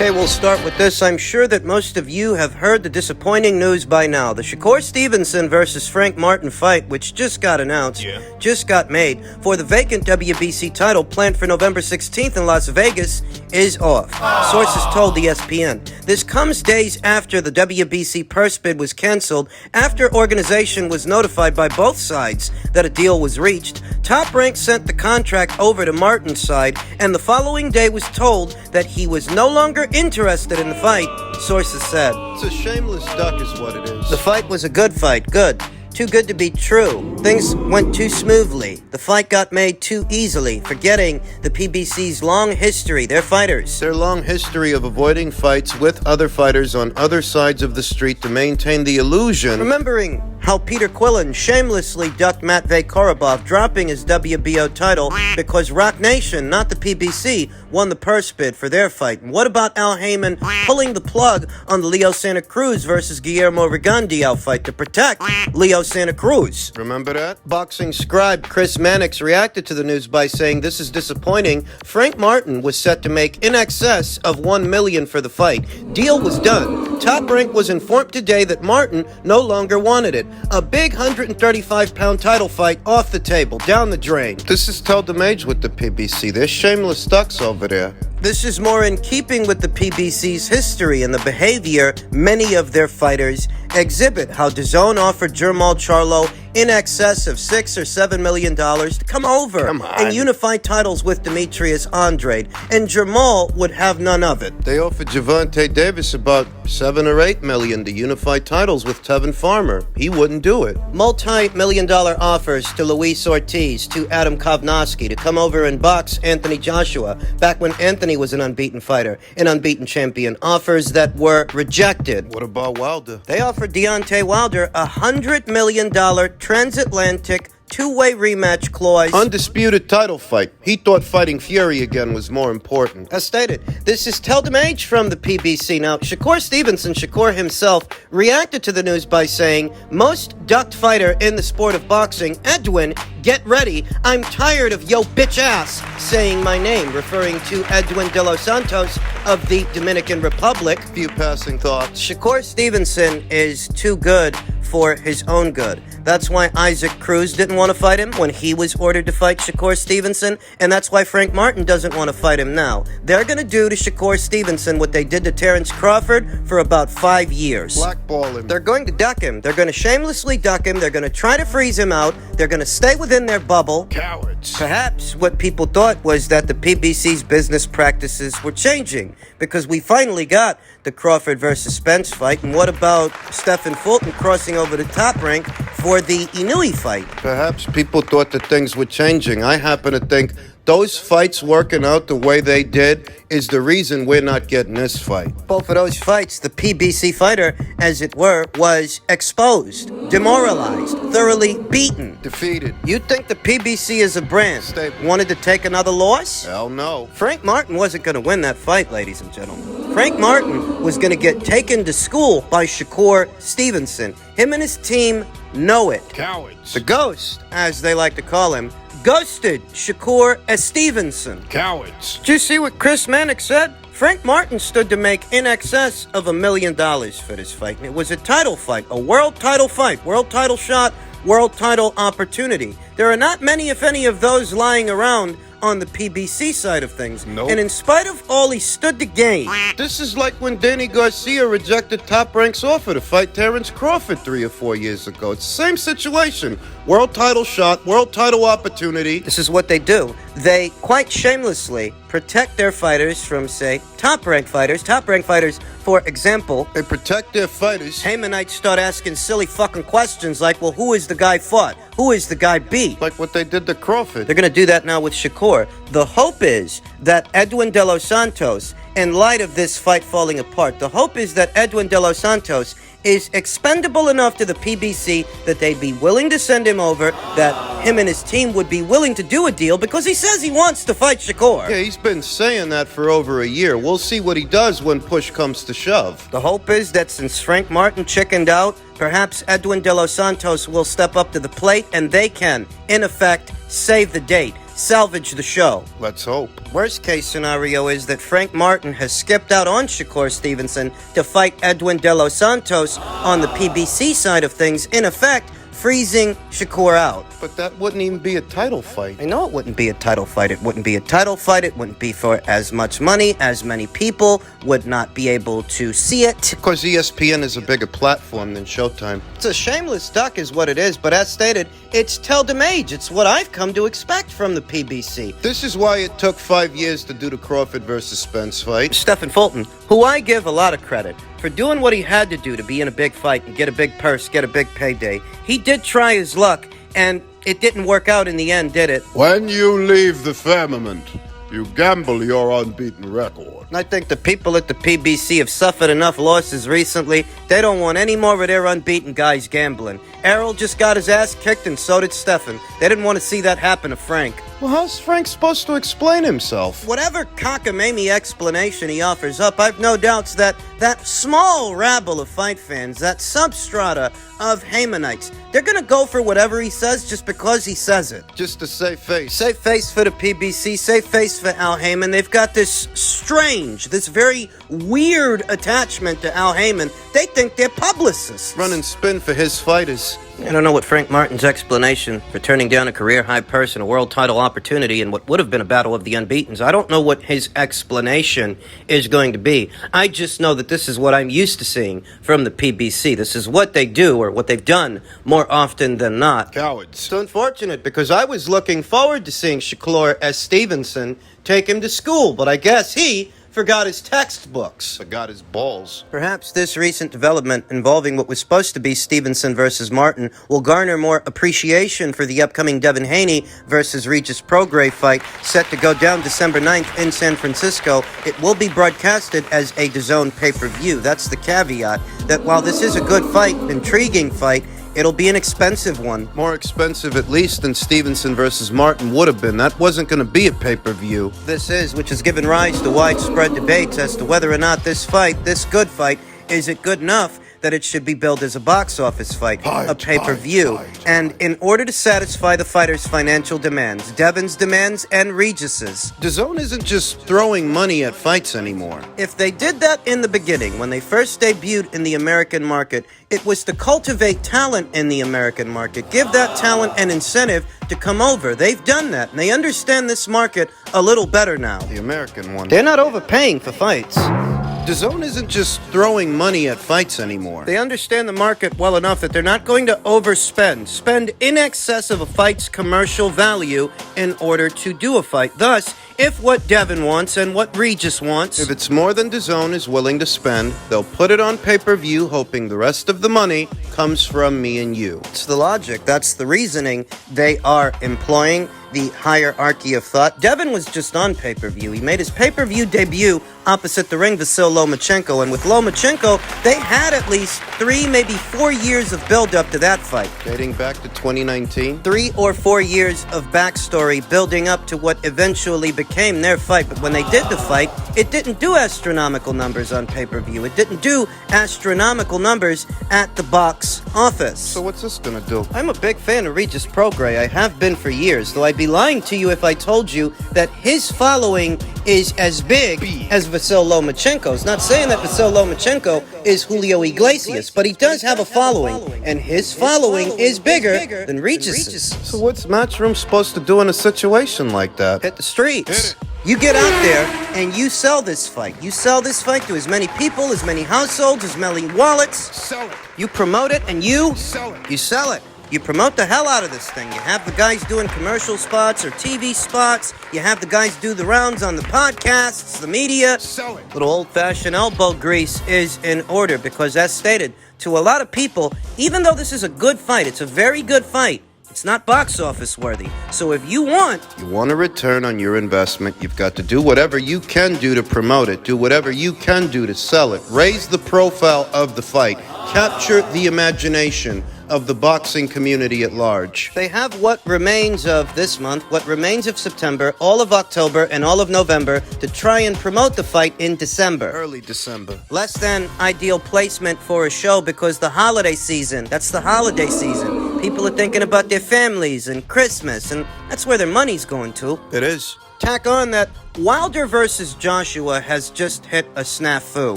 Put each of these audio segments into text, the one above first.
Okay, we'll start with this. I'm sure that most of you have heard the disappointing news by now. The Shakur Stevenson versus Frank Martin fight, which just got announced, just got made, for the vacant WBC title planned for November 16th in Las Vegas, is off. Sources told ESPN. This comes days after the WBC purse bid was canceled, after organization was notified by both sides that a deal was reached. Top Rank sent the contract over to Martin's side, and the following day was told that he was no longer interested in the fight, sources said. It's a shameless duck is what it is. The fight was a good fight, good. Too good to be true. Things went too smoothly. The fight got made too easily, forgetting the PBC's long history, their fighters. Their long history of avoiding fights with other fighters on other sides of the street to maintain the illusion. Remembering how Peter Quillen shamelessly ducked Matvey Korobov, dropping his WBO title because Rock Nation, not the PBC, won the purse bid for their fight. And what about Al Heyman pulling the plug on the Leo Santa Cruz versus Guillermo Rigondeaux fight to protect Leo Santa Cruz? Remember that? Boxing scribe Chris Mannix reacted to the news by saying, "This is disappointing. Frank Martin was set to make in excess of $1 million for the fight. Deal was done. Top Rank was informed today that Martin no longer wanted it. A big 135-pound title fight off the table, down the drain." This is tell them age with the PBC. They're shameless ducks over there. This is more in keeping with the PBC's history and the behavior many of their fighters exhibit. How DAZN offered Jermall Charlo in excess of $6 or $7 million to come over and unify titles with Demetrius Andrade, and Jermall would have none of it. They offered Gervonta Davis about $7 or $8 million to unify titles with Tevin Farmer. He wouldn't do it. Multi-million-dollar offers to Luis Ortiz, to Adam Kovnowski to come over and box Anthony Joshua back when Anthony was an unbeaten fighter, an unbeaten champion. Offers that were rejected. What about Wilder? They offered Deontay Wilder a $100 million transatlantic two-way rematch clause. Undisputed title fight. He thought fighting Fury again was more important. As stated, this is tell them age from the PBC. Now, Shakur Stevenson, Shakur himself, reacted to the news by saying, "Most ducked fighter in the sport of boxing, Edwin, get ready. I'm tired of yo bitch ass saying my name," referring to Edwin de los Santos of the Dominican Republic. Few passing thoughts. Shakur Stevenson is too good for his own good. That's why Isaac Cruz didn't want to fight him when he was ordered to fight Shakur Stevenson, and that's why Frank Martin doesn't want to fight him now. They're going to do to Shakur Stevenson what they did to Terrence Crawford for about 5 years. Blackball him. They're going to duck him. They're going to shamelessly duck him. They're going to try to freeze him out. They're going to stay within their bubble. Cowards. Perhaps what people thought was that the PBC's business practices were changing, because we finally got the Crawford versus Spence fight. And what about Stephen Fulton crossing over to Top Rank for the Inouye fight? Perhaps people thought that things were changing. I happen to think those fights working out the way they did is the reason we're not getting this fight. Both of those fights, the PBC fighter, as it were, was exposed, demoralized, thoroughly beaten, Defeated. You think the PBC is a brand wanted to take another loss? Hell no. Frank Martin wasn't going to win that fight, ladies and gentlemen. Frank Martin was going to get taken to school by Shakur Stevenson. Him and his team know it. Cowards. The Ghost, as they like to call him, ghosted Shakur Stevenson. Cowards. Did you see what Chris Mannix said? Frank Martin stood to make in excess of $1 million for this fight. And it was a title fight, a world title fight, world title shot, world title opportunity. There are not many, if any, of those lying around on the PBC side of things. Nope. And in spite of all he stood to gain. This is like when Danny Garcia rejected Top Rank's offer to fight Terrence Crawford 3 or 4 years ago. It's the same situation. World title shot, world title opportunity. This is what they do. They quite shamelessly protect their fighters from, say, top-ranked fighters. Top-ranked fighters, for example. They protect their fighters. Haymanites start asking silly fucking questions like, well, who is the guy fought? Who is the guy beat? Like what they did to Crawford. They're going to do that now with Shakur. The hope is that Edwin de los Santos, in light of this fight falling apart, the hope is that Edwin de los Santos is expendable enough to the PBC that they'd be willing to send him over, that him and his team would be willing to do a deal, because he says he wants to fight Shakur. Yeah, he's been saying that for over a year. We'll see what he does when push comes to shove. The hope is that since Frank Martin chickened out, perhaps Edwin de los Santos will step up to the plate and they can, in effect, save the date. salvage the show. Let's hope. Worst case scenario is that Frank Martin has skipped out on Shakur Stevenson to fight Edwin De Los Santos on the PBC side of things, in effect, freezing Shakur out. But that wouldn't even be a title fight. I know it wouldn't be a title fight. It wouldn't be a title fight. It wouldn't be for as much money. As many people would not be able to see it. Because ESPN is a bigger platform than Showtime. It's a shameless duck is what it is, but as stated, it's tell-dem age. It's what I've come to expect from the PBC. This is why it took 5 years to do the Crawford versus Spence fight. Stephen Fulton, who I give a lot of credit for doing what he had to do to be in a big fight and get a big purse, get a big payday. He did try his luck, and it didn't work out in the end, did it? When you leave the firmament, you gamble your unbeaten record. I think the people at the PBC have suffered enough losses recently. They don't want any more of their unbeaten guys gambling. Errol just got his ass kicked, and so did Stephen. They didn't want to see that happen to Frank. Well, how's Frank supposed to explain himself? Whatever cockamamie explanation he offers up, I've no doubts that that small rabble of fight fans, that substrata of Haymanites, they're gonna go for whatever he says just because he says it. Just to save face. Save face for the PBC, save face for Al Heyman. They've got this strange, this very weird attachment to Al Heyman. They think they're publicists. Run and spin for his fighters. I don't know what Frank Martin's explanation for turning down a career-high purse and a world title opportunity in what would have been a battle of the unbeatens. I don't know what his explanation is going to be. I just know that this is what I'm used to seeing from the PBC. This is what they do, or what they've done more often than not. Cowards. It's unfortunate because I was looking forward to seeing Shakur S. Stevenson take him to school, but I guess he forgot his textbooks. Forgot his balls. Perhaps this recent development involving what was supposed to be Stevenson versus Martin will garner more appreciation for the upcoming Devin Haney versus Regis Prograis fight set to go down December 9th in San Francisco. It will be broadcasted as a DAZN pay-per-view. That's the caveat, that while this is a good fight, an intriguing fight, it'll be an expensive one. More expensive at least than Stevenson versus Martin would have been. That wasn't going to be a pay-per-view. This is, which has given rise to widespread debates as to whether or not this fight, this good fight, is it good enough that it should be billed as a box office fight, a pay-per-view. And in order to satisfy the fighters' financial demands, Devin's demands and Regis's, DAZN isn't just throwing money at fights anymore. if they did that in the beginning, when they first debuted in the American market, it was to cultivate talent in the American market, give that talent an incentive to come over. They've done that, and they understand this market a little better now. The American one. They're not overpaying for fights. DAZN isn't just throwing money at fights anymore. They understand the market well enough that they're not going to overspend, spend in excess of a fight's commercial value in order to do a fight. Thus, if what Devin wants and what Regis wants, If it's more than DAZN is willing to spend, they'll put it on pay-per-view, hoping the rest of the money comes from me and you. it's the logic, that's the reasoning they are employing, the hierarchy of thought. Devin was just on pay-per-view. He made his pay-per-view debut opposite the ring, Vasyl Lomachenko, and with Lomachenko, they had at least 3, maybe 4 years of build-up to that fight. Dating back to 2019. 3 or 4 years of backstory building up to what eventually became their fight. But when they did the fight, it didn't do astronomical numbers on pay-per-view. It didn't do astronomical numbers at the box office. So what's this gonna do? I'm a big fan of Regis Prograis. I have been for years, though I'd be lying to you if I told you that his following is as big as Vasyl Lomachenko's. Not saying that Vasyl Lomachenko is Julio Iglesias, but he does have a following, and his following is bigger than Regis's. So what's Matchroom supposed to do in a situation like that? Hit the streets. You get out there and you sell this fight. You sell this fight to as many people, as many households, as many wallets. Sell it. You promote it and you Sell it. You sell it. You promote the hell out of this thing. You have the guys doing commercial spots or TV spots. You have the guys do the rounds on the podcasts, the media. Sell it. Little old-fashioned elbow grease is in order because, as stated, to a lot of people, even though this is a good fight, it's a very good fight, it's not box office worthy. So if you want a return on your investment, you've got to do whatever you can do to promote it, do whatever you can do to sell it, raise the profile of the fight, capture the imagination of the boxing community at large. They have what remains of this month, what remains of September, all of October, and all of November to try and promote the fight in December. Early December. Less than ideal placement for a show because the holiday season, that's the holiday season. People are thinking about their families and Christmas, and that's where their money's going to. It is. Tack on that Wilder versus Joshua has just hit a snafu,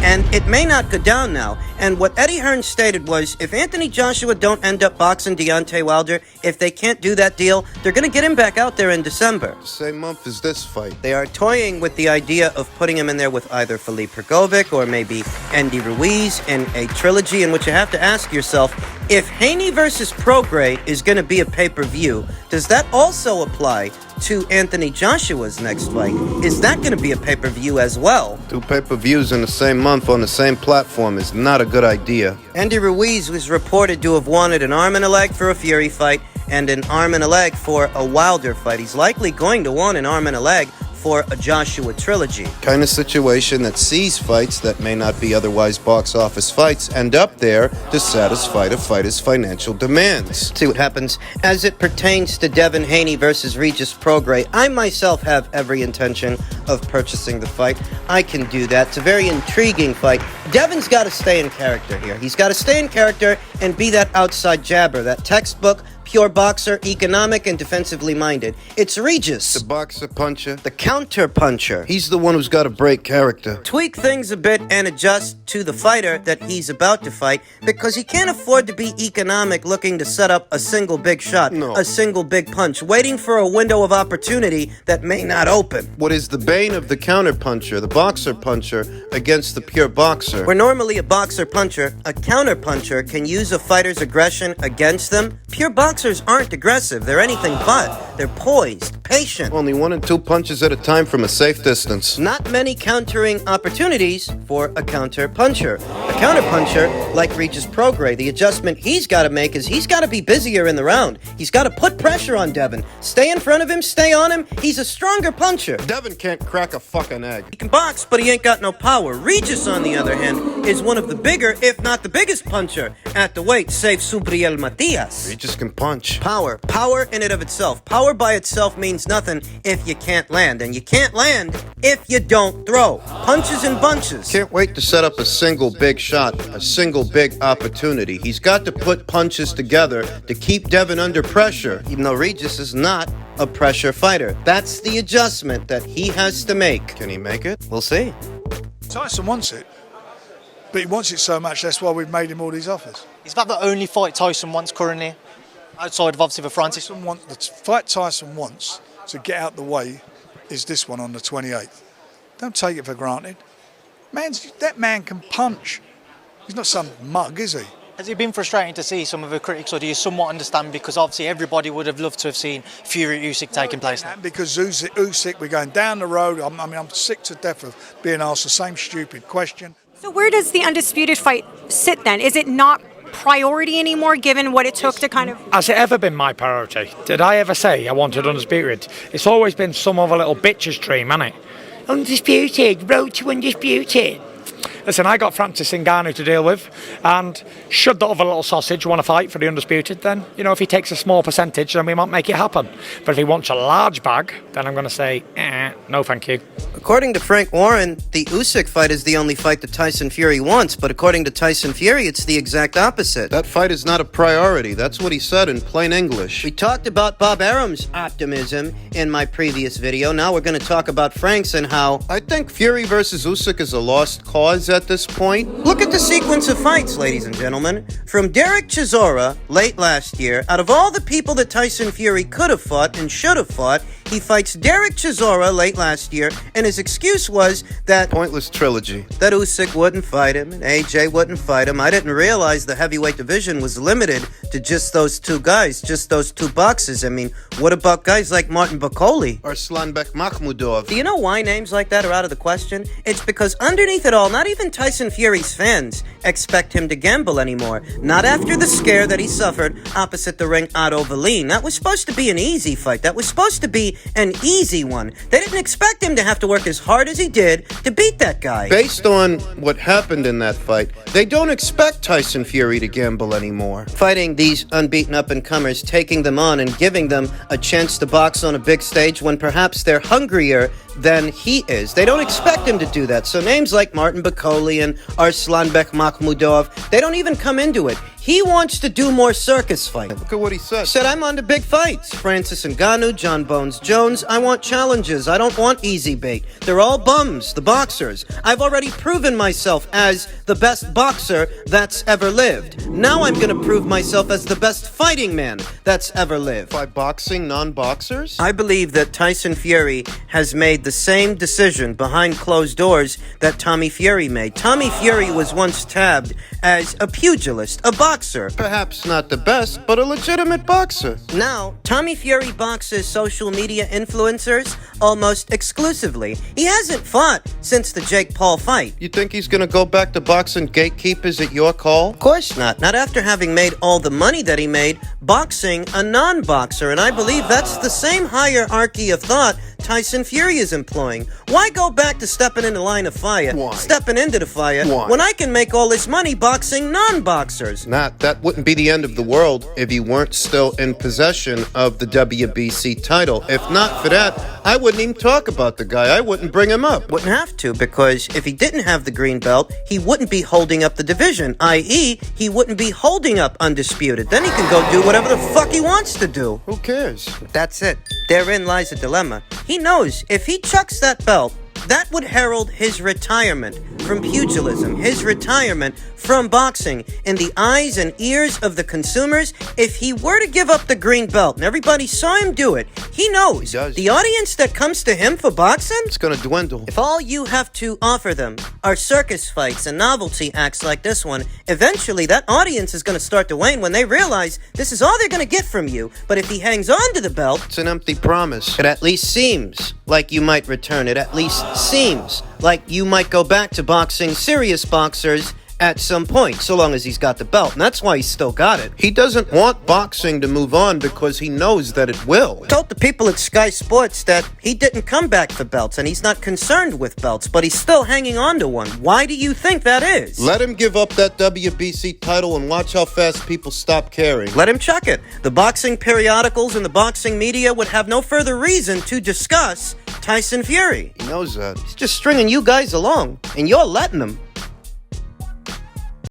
and it may not go down now. And what Eddie Hearn stated was, if Anthony Joshua don't end up boxing Deontay Wilder, if they can't do that deal, they're going to get him back out there in December. Same month as this fight. They are toying with the idea of putting him in there with either Felipe Progovic or maybe Andy Ruiz in a trilogy in which you have to ask yourself, if Haney versus Prograis is going to be a pay-per-view, does that also apply to Anthony Joshua's next fight? Is that going to be a pay-per-view as well? 2 pay-per-views in the same month on the same platform is not a good idea. Andy Ruiz was reported to have wanted an arm and a leg for a Fury fight and an arm and a leg for a Wilder fight. He's likely going to want an arm and a leg for a Joshua trilogy. Kind of situation that sees fights that may not be otherwise box office fights end up there to satisfy the fighter's financial demands. See what happens. As it pertains to Devin Haney versus Regis Prograis, I myself have every intention of purchasing the fight. I can do that. It's a very intriguing fight. Devin's got to stay in character here. He's got to stay in character and be that outside jabber, that textbook pure boxer, economic and defensively minded. It's Regis, The boxer puncher. the counter puncher. He's the one who's got to break character. Tweak things a bit and adjust to the fighter that he's about to fight, because he can't afford to be economic looking to set up a single big shot, No. a single big punch, waiting for a window of opportunity that may not open. What is the bane of the counter puncher, the boxer puncher, against the pure boxer? Where normally a boxer puncher, a counter puncher can use a fighter's aggression against them, pure boxers aren't aggressive. They're anything but. They're poised, patient. Only 1 and 2 punches at a time from a safe distance. Not many countering opportunities for a counter puncher. A counter puncher, like Regis Prograis, the adjustment he's got to make is he's got to be busier in the round. He's got to put pressure on Devin. Stay in front of him, stay on him. He's a stronger puncher. Devin can't crack a fucking egg. He can box, but he ain't got no power. Regis, on the other hand, is one of the bigger, if not the biggest puncher at the weight, save Subriel Matias. He just can punch. Power in and of itself. Power by itself means nothing if you can't land, and you can't land if you don't throw. Punches in bunches. Can't wait to set up a single big shot, a single big opportunity. He's got to put punches together to keep Devin under pressure. Even though Regis is not a pressure fighter. That's the adjustment that he has to make. Can he make it? We'll see. Tyson wants it, but he wants it so much, that's why we've made him all these offers. Is that the only fight Tyson wants currently? Outside of obviously the Francis? The fight Tyson wants to get out the way is this one on the 28th. Don't take it for granted. That man can punch. He's not some mug, is he? Has it been frustrating to see some of the critics, or do you somewhat understand, because obviously everybody would have loved to have seen Fury Usyk taking place now? Because Usyk, we're going down the road. I'm sick to death of being asked the same stupid question. So where does the undisputed fight sit then? Is it not priority anymore, given what it took to kind of... Has it ever been my priority? Did I ever say I wanted undisputed? It's always been some other little bitch's dream, hasn't it? Undisputed, road to undisputed. Listen, I got Francis Ngannou to deal with, and should the other little sausage want to fight for the undisputed, then, if he takes a small percentage, then we might make it happen. But if he wants a large bag, then I'm going to say, no thank you. According to Frank Warren, the Usyk fight is the only fight that Tyson Fury wants, but according to Tyson Fury, it's the exact opposite. That fight is not a priority. That's what he said in plain English. We talked about Bob Arum's optimism in my previous video. Now we're going to talk about Frank's and how... I think Fury versus Usyk is a lost cause at this point. Look at the sequence of fights, ladies and gentlemen. From Derek Chisora late last year, out of all the people that Tyson Fury could have fought and should have fought, he fights Derek Chisora late last year, and his excuse was that... Pointless trilogy. That Usyk wouldn't fight him, and AJ wouldn't fight him. I didn't realize the heavyweight division was limited to just those two guys, just those two boxers. I mean, what about guys like Martin Bakoli? Or Slanbek Makhmudov. Do you know why names like that are out of the question? It's because underneath it all, not even Tyson Fury's fans expect him to gamble anymore. Not after the scare that he suffered opposite the ring Otto Wallin. That was supposed to be an easy fight. That was supposed to be an easy one. They didn't expect him to have to work as hard as he did to beat that guy. Based on what happened in that fight, they don't expect Tyson Fury to gamble anymore. Fighting these unbeaten up-and-comers, taking them on and giving them a chance to box on a big stage when perhaps they're hungrier than he is. They don't expect him to do that. So names like Martin Bakole and Arslanbek Makhmudov, they don't even come into it. He wants to do more circus fighting. Look at what he said. Said, I'm on to big fights. Francis Ngannou, John Bones Jones. I want challenges. I don't want easy bait. They're all bums, the boxers. I've already proven myself as the best boxer that's ever lived. Now I'm going to prove myself as the best fighting man that's ever lived. By boxing non-boxers? I believe that Tyson Fury has made the same decision behind closed doors that Tommy Fury made. Tommy Fury was once tabbed as a pugilist, a boxer. Perhaps not the best, but a legitimate boxer. Now, Tommy Fury boxes social media influencers almost exclusively. He hasn't fought since the Jake Paul fight. You think he's gonna go back to boxing gatekeepers at your call? Of course not. Not after having made all the money that he made boxing a non-boxer. And I believe that's the same hierarchy of thought Tyson Fury is employing. Why go back to stepping in the line of fire, Why? stepping into the fire, Why? when I can make all this money boxing non-boxers? That wouldn't be the end of the world if you weren't still in possession of the WBC title. If not for that, I wouldn't even talk about the guy. I wouldn't bring him up. Wouldn't have to, because if he didn't have the green belt, he wouldn't be holding up the division, i.e., he wouldn't be holding up Undisputed. Then he can go do whatever the fuck he wants to do. Who cares? That's it. Therein lies a dilemma. He knows if he chucks that belt, that would herald his retirement from pugilism, his retirement from boxing in the eyes and ears of the consumers. If he were to give up the green belt, and everybody saw him do it, he knows He does. the audience that comes to him for boxing, It's gonna dwindle. if all you have to offer them are circus fights and novelty acts like this one, eventually that audience is going to start to wane when they realize this is all they're going to get from you. But if he hangs on to the belt, It's an empty promise. it at least seems like you might return. It at least seems like you might go back to boxing serious boxers at some point, so long as he's got the belt. And that's why he's still got it. He doesn't want boxing to move on because he knows that it will. Told the people at Sky Sports that he didn't come back for belts and he's not concerned with belts, but he's still hanging on to one. Why do you think that is? Let him give up that WBC title and watch how fast people stop caring. Let him chuck it. The boxing periodicals and the boxing media would have no further reason to discuss Tyson Fury. He knows that. He's just stringing you guys along, and you're letting him.